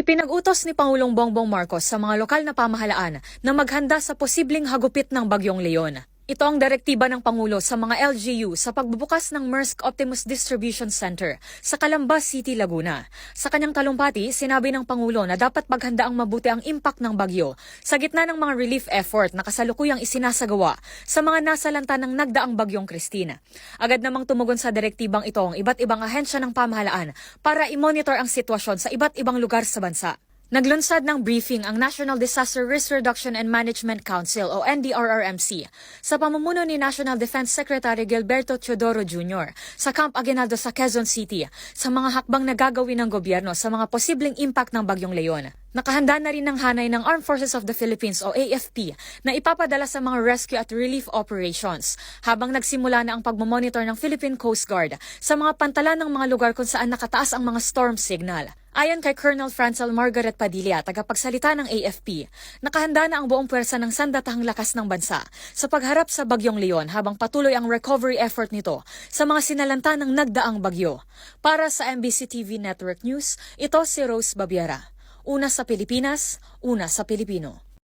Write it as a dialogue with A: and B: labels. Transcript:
A: Ipinag-utos ni Pangulong Bongbong Marcos sa mga lokal na pamahalaan na maghanda sa posibleng hagupit ng Bagyong Leon. Ito ang direktiba ng Pangulo sa mga LGU sa pagbubukas ng Maersk Optimus Distribution Center sa Calamba City, Laguna. Sa kanyang talumpati, sinabi ng Pangulo na dapat maghanda ang mabuti ang impact ng bagyo sa gitna ng mga relief effort na kasalukuyang isinasagawa sa mga nasalanta ng nagdaang Bagyong Christine. Agad namang tumugon sa direktibang ito ang iba't ibang ahensya ng pamahalaan para i-monitor ang sitwasyon sa iba't ibang lugar sa bansa. Naglunsad ng briefing ang National Disaster Risk Reduction and Management Council o NDRRMC sa pamumuno ni National Defense Secretary Gilberto Teodoro Jr. sa Camp Aguinaldo sa Quezon City sa mga hakbang na gagawin ng gobyerno sa mga posibleng impact ng Bagyong Leon. Nakahanda na rin ng hanay ng Armed Forces of the Philippines o AFP na ipapadala sa mga rescue at relief operations habang nagsimula na ang pagmamonitor ng Philippine Coast Guard sa mga pantalan ng mga lugar kung saan nakataas ang mga storm signal. Ayon kay Colonel Francel Margaret Padilla, tagapagsalita ng AFP, nakahanda na ang buong pwersa ng sandatahang lakas ng bansa sa pagharap sa Bagyong Leon habang patuloy ang recovery effort nito sa mga sinalanta ng nagdaang bagyo. Para sa MBC TV Network News, ito si Rose Babiera. Una sa Pilipinas, una sa Pilipino.